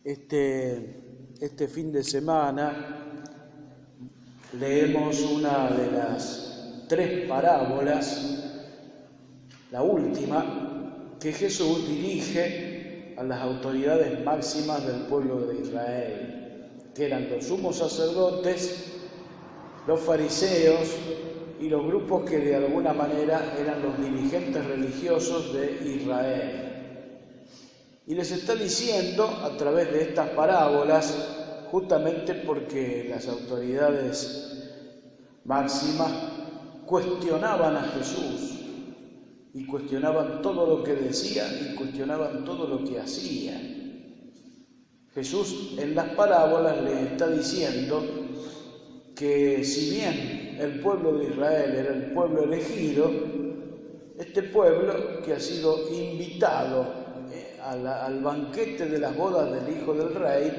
Este fin de semana leemos una de las 3 parábolas, la última, que Jesús dirige a las autoridades máximas del pueblo de Israel, que eran los sumos sacerdotes, los fariseos y los grupos que de alguna manera eran los dirigentes religiosos de Israel. Y les está diciendo a través de estas parábolas, justamente porque las autoridades máximas cuestionaban a Jesús y cuestionaban todo lo que decía y cuestionaban todo lo que hacía. Jesús en las parábolas les está diciendo que si bien el pueblo de Israel era el pueblo elegido, este pueblo que ha sido invitado al banquete de las bodas del Hijo del Rey,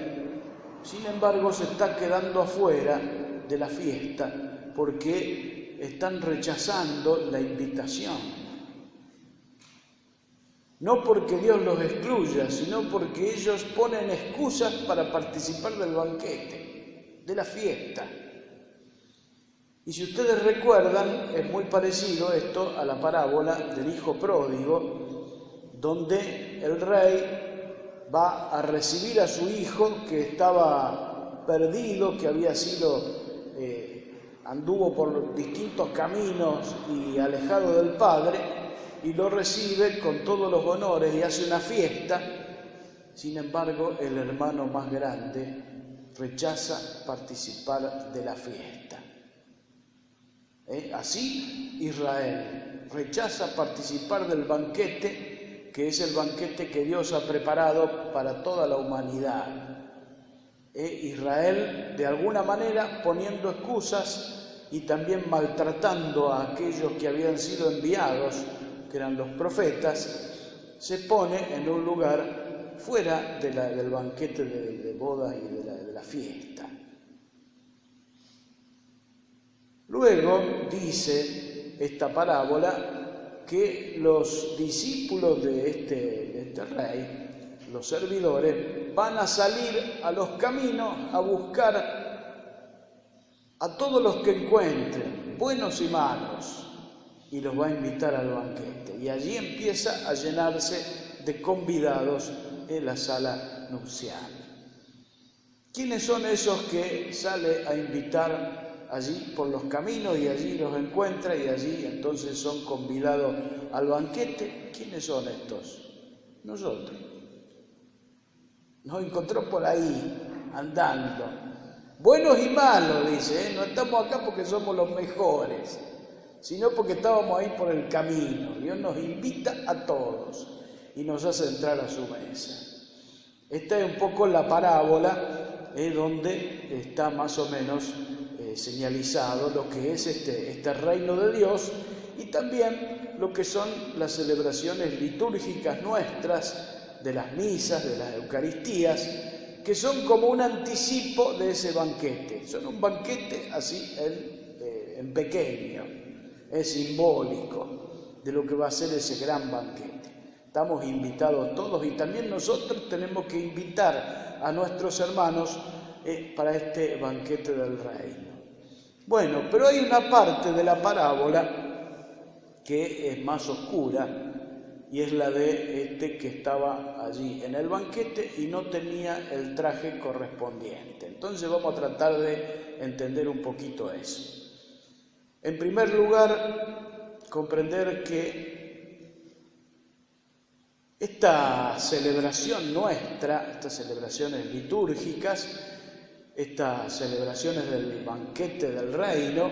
sin embargo se está quedando afuera de la fiesta porque están rechazando la invitación. No porque Dios los excluya, sino porque ellos ponen excusas para participar del banquete, de la fiesta. Y si ustedes recuerdan, es muy parecido esto a la parábola del hijo pródigo, donde el rey va a recibir a su hijo que estaba perdido, que había sido, anduvo por distintos caminos y alejado del padre, y lo recibe con todos los honores y hace una fiesta. Sin embargo, el hermano más grande rechaza participar de la fiesta. Así Israel rechaza participar del banquete, que es el banquete que Dios ha preparado para toda la humanidad. Israel, de alguna manera, poniendo excusas y también maltratando a aquellos que habían sido enviados, que eran los profetas, se pone en un lugar fuera del banquete de bodas y de la fiesta. Luego dice esta parábola que los discípulos de este rey, los servidores, van a salir a los caminos a buscar a todos los que encuentren, buenos y malos, y los va a invitar al banquete. Y allí empieza a llenarse de convidados en la sala nupcial. ¿Quiénes son esos que sale a invitar allí por los caminos y allí los encuentra y allí entonces son convidados al banquete? ¿Quiénes son estos? Nosotros. Nos encontró por ahí, andando. Buenos y malos, dice, no estamos acá porque somos los mejores, sino porque estábamos ahí por el camino. Dios nos invita a todos y nos hace entrar a su mesa. Esta es un poco la parábola donde está más o menos señalizado lo que es este reino de Dios y también lo que son las celebraciones litúrgicas nuestras, de las misas, de las Eucaristías, que son como un anticipo de ese banquete. Son un banquete así en pequeño, es simbólico de lo que va a ser ese gran banquete. Estamos invitados todos y también nosotros tenemos que invitar a nuestros hermanos para este banquete del reino. Bueno, pero hay una parte de la parábola que es más oscura y es la de que estaba allí en el banquete y no tenía el traje correspondiente. Entonces vamos a tratar de entender un poquito eso. En primer lugar, comprender que esta celebración nuestra, estas celebraciones litúrgicas, estas celebraciones del banquete del reino,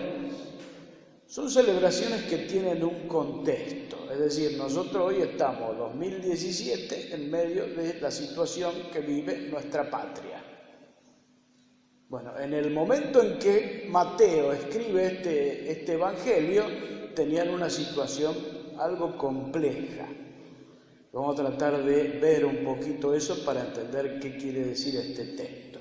son celebraciones que tienen un contexto. Es decir, nosotros hoy estamos, 2017, en medio de la situación que vive nuestra patria. Bueno, en el momento en que Mateo escribe este evangelio, tenían una situación algo compleja. Vamos a tratar de ver un poquito eso para entender qué quiere decir este texto.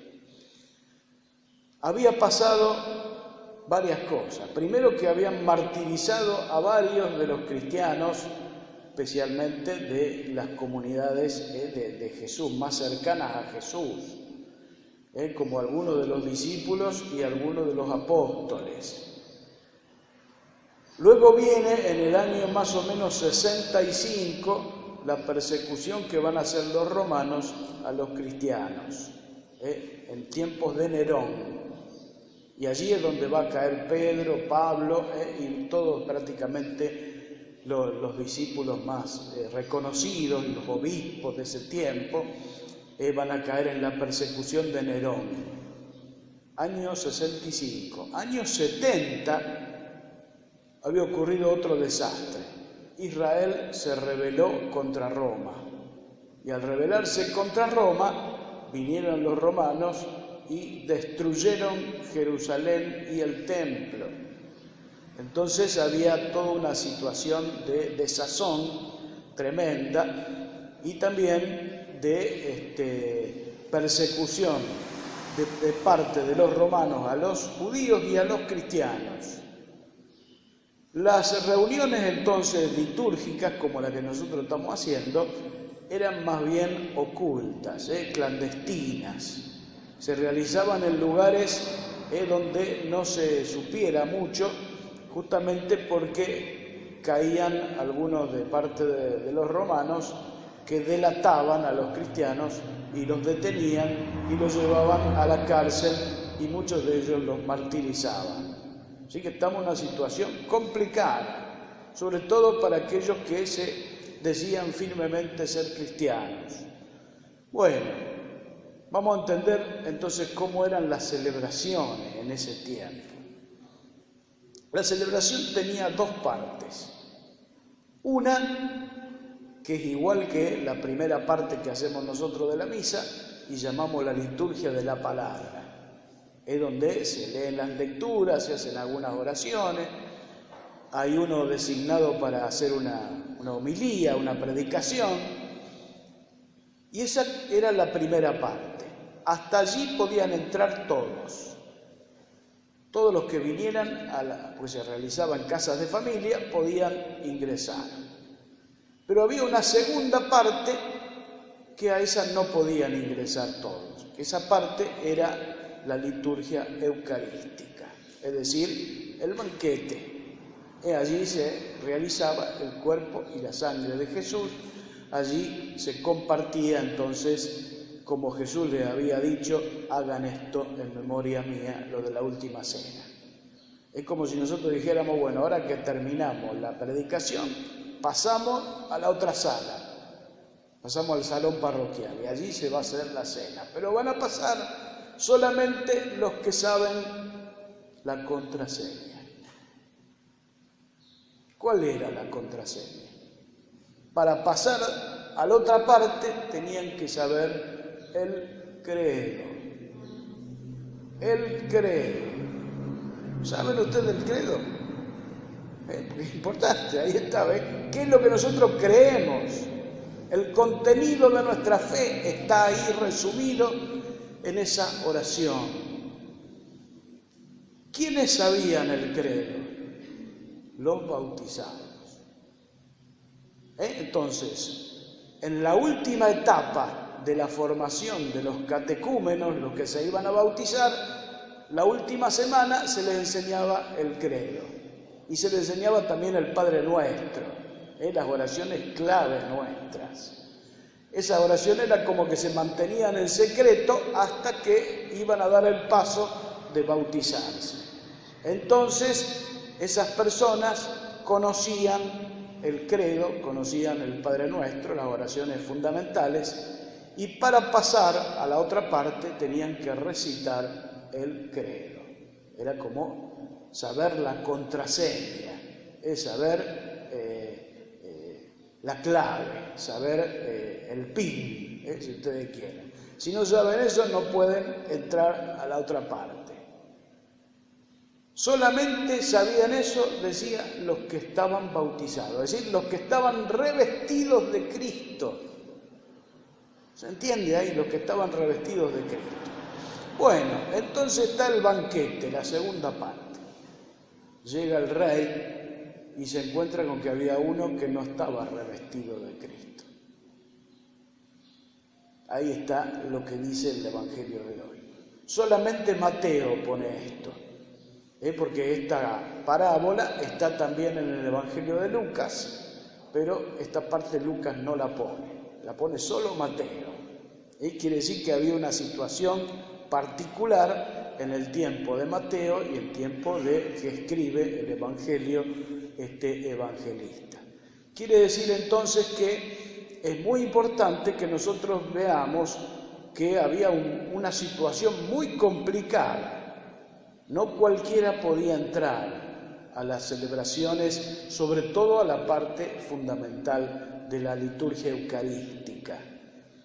Había pasado varias cosas. Primero, que habían martirizado a varios de los cristianos especialmente de las comunidades de Jesús, más cercanas a Jesús, como algunos de los discípulos y algunos de los apóstoles. Luego viene en el año más o menos 65 la persecución que van a hacer los romanos a los cristianos, en tiempos de Nerón. Y allí es donde va a caer Pedro, Pablo y todos prácticamente los discípulos más reconocidos, los obispos de ese tiempo, van a caer en la persecución de Nerón. Año 65. Año 70 había ocurrido otro desastre. Israel se rebeló contra Roma. Y al rebelarse contra Roma, vinieron los romanos y destruyeron Jerusalén y el templo. Entonces había toda una situación de desazón tremenda y también de persecución de parte de los romanos a los judíos y a los cristianos. Las reuniones entonces litúrgicas, como la que nosotros estamos haciendo, eran más bien ocultas, clandestinas. Se realizaban en lugares donde no se supiera mucho, justamente porque caían algunos de parte de los romanos que delataban a los cristianos y los detenían y los llevaban a la cárcel y muchos de ellos los martirizaban. Así que estamos en una situación complicada, sobre todo para aquellos que se decían firmemente ser cristianos. Bueno, vamos a entender entonces cómo eran las celebraciones en ese tiempo. La celebración tenía dos partes. Una, que es igual que la primera parte que hacemos nosotros de la misa, y llamamos la liturgia de la palabra. Es donde se leen las lecturas, se hacen algunas oraciones, hay uno designado para hacer una homilía, una predicación, y esa era la primera parte. Hasta allí podían entrar todos los que vinieran, pues se realizaba en casas de familia, podían ingresar. Pero había una segunda parte que a esa no podían ingresar todos. Esa parte era la liturgia eucarística, es decir, el banquete. Allí se realizaba el cuerpo y la sangre de Jesús, allí se compartía entonces, como Jesús les había dicho, hagan esto en memoria mía, lo de la última cena. Es como si nosotros dijéramos, bueno, ahora que terminamos la predicación, pasamos a la otra sala, pasamos al salón parroquial y allí se va a hacer la cena, pero van a pasar solamente los que saben la contraseña. ¿Cuál era la contraseña? Para pasar a la otra parte tenían que saber el credo. El credo. ¿Saben ustedes el credo? Porque es importante, ahí está, ¿ves? ¿Qué es lo que nosotros creemos? El contenido de nuestra fe está ahí resumido en esa oración. ¿Quiénes sabían el credo? Los bautizados. Entonces, en la última etapa de la formación de los catecúmenos, los que se iban a bautizar, la última semana se les enseñaba el credo y se les enseñaba también el Padre Nuestro, las oraciones claves nuestras. Esas oraciones eran como que se mantenían en secreto hasta que iban a dar el paso de bautizarse. Entonces, esas personas conocían el credo, conocían el Padre Nuestro, las oraciones fundamentales, y para pasar a la otra parte tenían que recitar el credo. Era como saber la contraseña, es saber la clave, saber el PIN, si ustedes quieren. Si no saben eso, no pueden entrar a la otra parte. Solamente sabían eso, decía, los que estaban bautizados, es decir, los que estaban revestidos de Cristo. ¿Se entiende ahí? Los que estaban revestidos de Cristo. Bueno, entonces está el banquete, la segunda parte. Llega el rey y se encuentra con que había uno que no estaba revestido de Cristo. Ahí está lo que dice el Evangelio de hoy. Solamente Mateo pone esto, porque esta parábola está también en el Evangelio de Lucas, pero esta parte Lucas no la pone solo Mateo. Quiere decir que había una situación particular en el tiempo de Mateo y el tiempo de que escribe el Evangelio este evangelista. Quiere decir entonces que es muy importante que nosotros veamos que había una situación muy complicada. No cualquiera podía entrar a las celebraciones, sobre todo a la parte fundamental de la liturgia eucarística.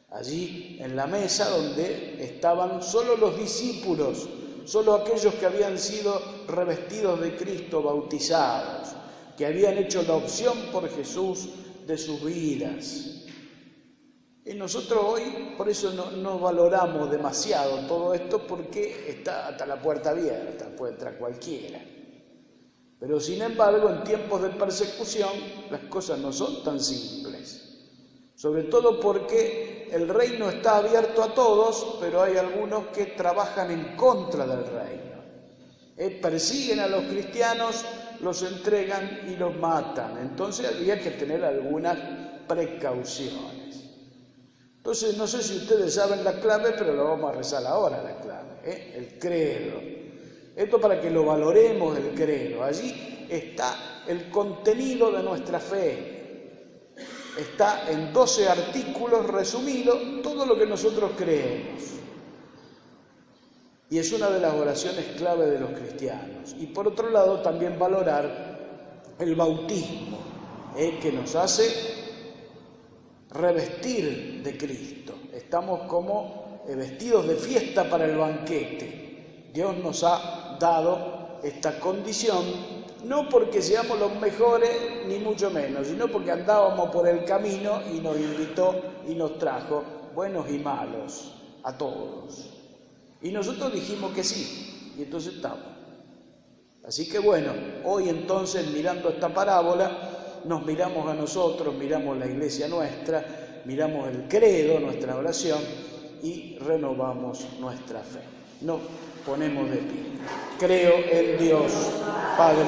Allí en la mesa donde estaban solo los discípulos, solo aquellos que habían sido revestidos de Cristo, bautizados, que habían hecho la opción por Jesús de sus vidas. Y nosotros hoy, por eso no valoramos demasiado todo esto, porque está hasta la puerta abierta, puede entrar cualquiera. Pero sin embargo, en tiempos de persecución, las cosas no son tan simples. Sobre todo porque el reino está abierto a todos, pero hay algunos que trabajan en contra del reino. Persiguen a los cristianos, los entregan y los matan. Entonces había que tener algunas precauciones. Entonces, no sé si ustedes saben la clave, pero lo vamos a rezar ahora, la clave, el credo. Esto para que lo valoremos, el credo. Allí está el contenido de nuestra fe. Está en 12 artículos resumido todo lo que nosotros creemos. Y es una de las oraciones clave de los cristianos. Y por otro lado, también valorar el bautismo, que nos hace revestir de Cristo. Estamos como vestidos de fiesta para el banquete. Dios nos ha dado esta condición, no porque seamos los mejores, ni mucho menos, sino porque andábamos por el camino y nos invitó y nos trajo, buenos y malos, a todos. Y nosotros dijimos que sí, y entonces estamos. Así que bueno, hoy entonces, mirando esta parábola, nos miramos a nosotros, miramos la iglesia nuestra, miramos el credo, nuestra oración, y renovamos nuestra fe. Nos ponemos de pie. Creo en Dios, Padre.